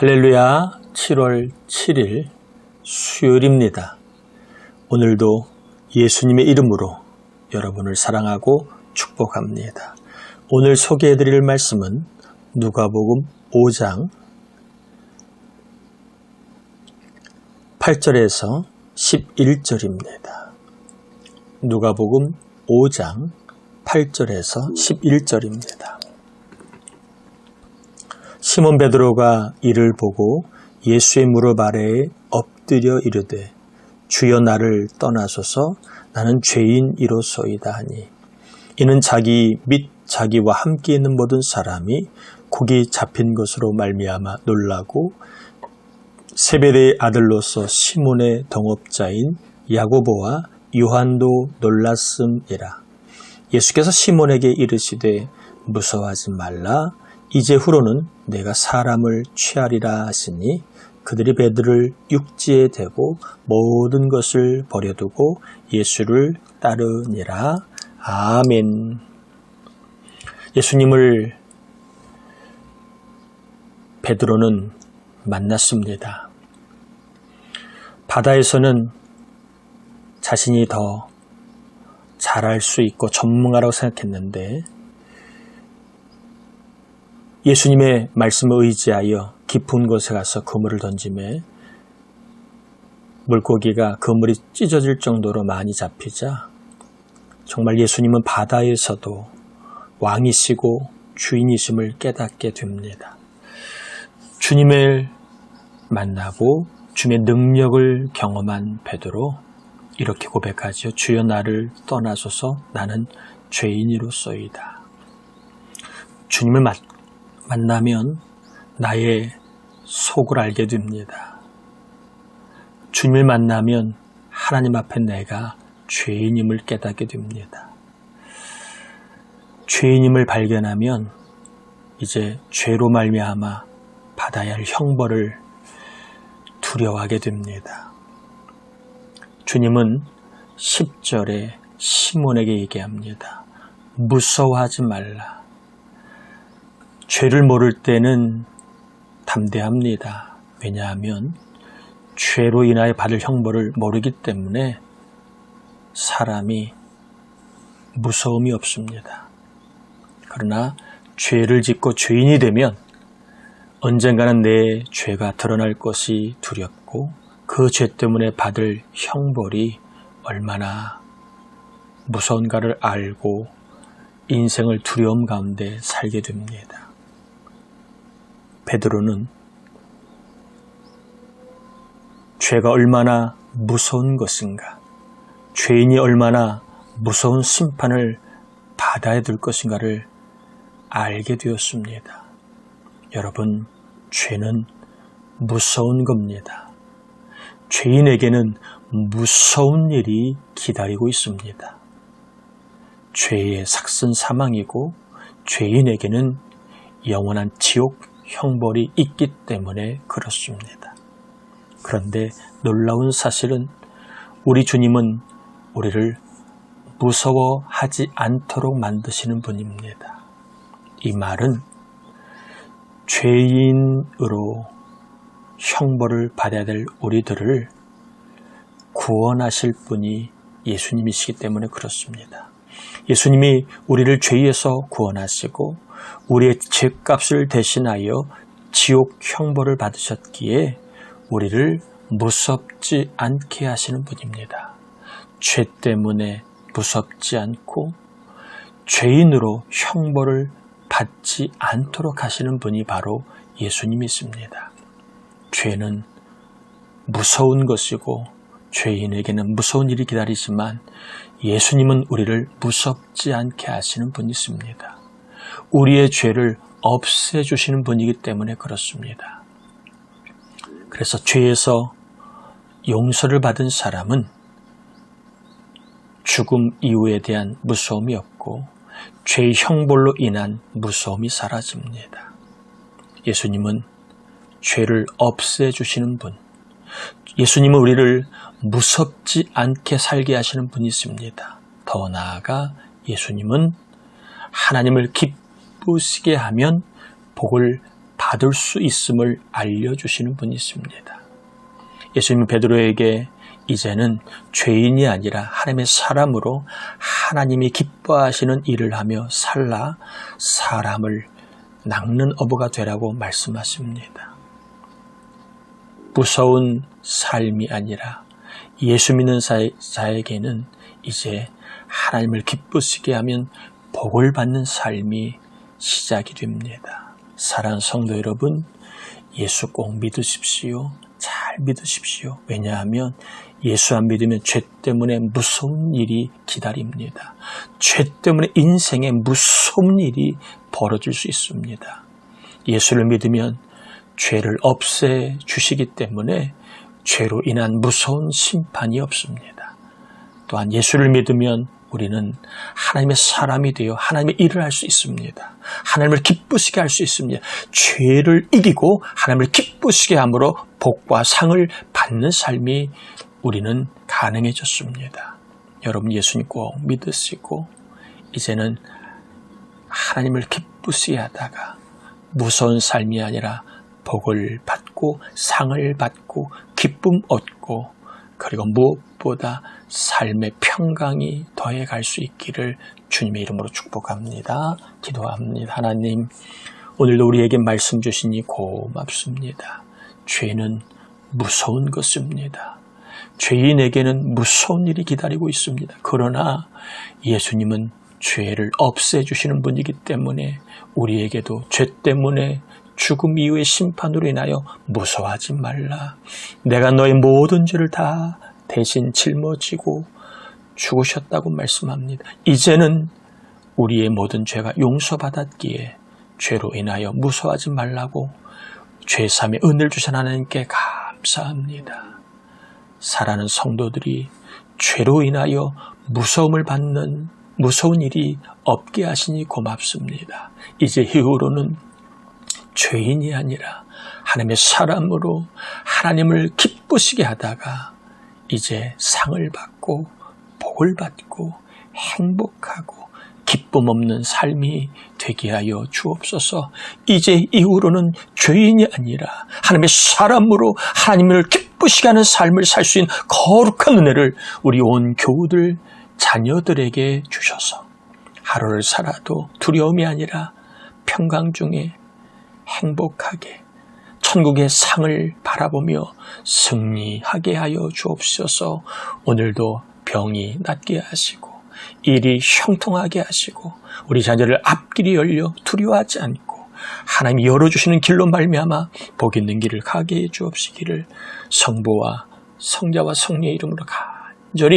할렐루야, 7월 7일 수요일입니다. 오늘도 예수님의 이름으로 여러분을 사랑하고 축복합니다. 오늘 소개해드릴 말씀은 누가복음 5장 8절에서 11절입니다. 누가복음 5장 8절에서 11절입니다. 시몬 베드로가 이를 보고 예수의 무릎 아래에 엎드려 이르되 주여 나를 떠나소서 나는 죄인이로소이다 하니 이는 자기 및 자기와 함께 있는 모든 사람이 곡이 잡힌 것으로 말미암아 놀라고 세베대의 아들로서 시몬의 동업자인 야고보와 요한도 놀랐음이라. 예수께서 시몬에게 이르시되 무서워하지 말라. 이제 후로는 내가 사람을 취하리라 하시니 그들이 베드로를 육지에 대고 모든 것을 버려두고 예수를 따르니라. 아멘. 예수님을 베드로는 만났습니다. 바다에서는 자신이 더 잘할 수 있고 전문가라고 생각했는데 예수님의 말씀을 의지하여 깊은 곳에 가서 그물을 던지매 물고기가 그물이 찢어질 정도로 많이 잡히자 정말 예수님은 바다에서도 왕이시고 주인이심을 깨닫게 됩니다. 주님을 만나고 주님의 능력을 경험한 베드로 이렇게 고백하죠. 주여 나를 떠나소서 나는 죄인이로소이다. 주님을 만나면 나의 속을 알게 됩니다. 주님을 만나면 하나님 앞에 내가 죄인임을 깨닫게 됩니다. 죄인임을 발견하면 이제 죄로 말미암아 받아야 할 형벌을 두려워하게 됩니다. 주님은 10절에 시몬에게 얘기합니다. 무서워하지 말라. 죄를 모를 때는 담대합니다. 왜냐하면 죄로 인하여 받을 형벌을 모르기 때문에 사람이 무서움이 없습니다. 그러나 죄를 짓고 죄인이 되면 언젠가는 내 죄가 드러날 것이 두렵고 그 죄 때문에 받을 형벌이 얼마나 무서운가를 알고 인생을 두려움 가운데 살게 됩니다. 베드로는 죄가 얼마나 무서운 것인가, 죄인이 얼마나 무서운 심판을 받아야 될 것인가를 알게 되었습니다. 여러분, 죄는 무서운 겁니다. 죄인에게는 무서운 일이 기다리고 있습니다. 죄의 삭슨 사망이고 죄인에게는 영원한 지옥 형벌이 있기 때문에 그렇습니다. 그런데 놀라운 사실은 우리 주님은 우리를 무서워하지 않도록 만드시는 분입니다. 이 말은 죄인으로 형벌을 받아야 될 우리들을 구원하실 분이 예수님이시기 때문에 그렇습니다. 예수님이 우리를 죄에서 구원하시고 우리의 죄값을 대신하여 지옥 형벌을 받으셨기에 우리를 무섭지 않게 하시는 분입니다. 죄 때문에 무섭지 않고 죄인으로 형벌을 받지 않도록 하시는 분이 바로 예수님이십니다. 죄는 무서운 것이고 죄인에게는 무서운 일이 기다리지만 예수님은 우리를 무섭지 않게 하시는 분이십니다. 우리의 죄를 없애주시는 분이기 때문에 그렇습니다. 그래서 죄에서 용서를 받은 사람은 죽음 이후에 대한 무서움이 없고 죄의 형벌로 인한 무서움이 사라집니다. 예수님은 죄를 없애주시는 분, 예수님은 우리를 무섭지 않게 살게 하시는 분이십니다. 더 나아가 예수님은 하나님을 기쁘시게 하면 복을 받을 수 있음을 알려주시는 분이 있습니다. 예수님은 베드로에게 이제는 죄인이 아니라 하나님의 사람으로 하나님이 기뻐하시는 일을 하며 살라 사람을 낚는 어부가 되라고 말씀하십니다. 무서운 삶이 아니라 예수 믿는 자에게는 이제 하나님을 기쁘시게 하면 복을 받는 삶이 시작이 됩니다. 사랑하는 성도 여러분, 예수 꼭 믿으십시오. 잘 믿으십시오. 왜냐하면 예수 안 믿으면 죄 때문에 무서운 일이 기다립니다. 죄 때문에 인생에 무서운 일이 벌어질 수 있습니다. 예수를 믿으면 죄를 없애 주시기 때문에 죄로 인한 무서운 심판이 없습니다. 또한 예수를 믿으면 우리는 하나님의 사람이 되어 하나님의 일을 할 수 있습니다. 하나님을 기쁘시게 할 수 있습니다. 죄를 이기고 하나님을 기쁘시게 함으로 복과 상을 받는 삶이 우리는 가능해졌습니다. 여러분 예수님 꼭 믿으시고 이제는 하나님을 기쁘시게 하다가 무서운 삶이 아니라 복을 받고 상을 받고 기쁨 얻고 그리고 무엇보다 삶의 평강이 더해갈 수 있기를 주님의 이름으로 축복합니다. 기도합니다. 하나님, 오늘도 우리에게 말씀 주시니 고맙습니다. 죄는 무서운 것입니다. 죄인에게는 무서운 일이 기다리고 있습니다. 그러나 예수님은 죄를 없애주시는 분이기 때문에 우리에게도 죄 때문에 죽음 이후의 심판으로 인하여 무서워하지 말라. 내가 너의 모든 죄를 다 대신 짊어지고 죽으셨다고 말씀합니다. 이제는 우리의 모든 죄가 용서받았기에 죄로 인하여 무서워하지 말라고 죄사함의 은혜를 주신 하나님께 감사합니다. 사랑하는 성도들이 죄로 인하여 무서움을 받는 무서운 일이 없게 하시니 고맙습니다. 이제 이후로는 죄인이 아니라 하나님의 사람으로 하나님을 기쁘시게 하다가 이제 상을 받고 복을 받고 행복하고 기쁨 없는 삶이 되게 하여 주옵소서. 이제 이후로는 죄인이 아니라 하나님의 사람으로 하나님을 기쁘시게 하는 삶을 살 수 있는 거룩한 은혜를 우리 온 교우들 자녀들에게 주셔서 하루를 살아도 두려움이 아니라 평강 중에 행복하게 천국의 상을 바라보며 승리하게 하여 주옵소서. 오늘도 병이 낫게 하시고 일이 형통하게 하시고 우리 자녀를 앞길이 열려 두려워하지 않고 하나님이 열어주시는 길로 말미암아 복 있는 길을 가게 해 주옵시기를 성부와 성자와 성령의 이름으로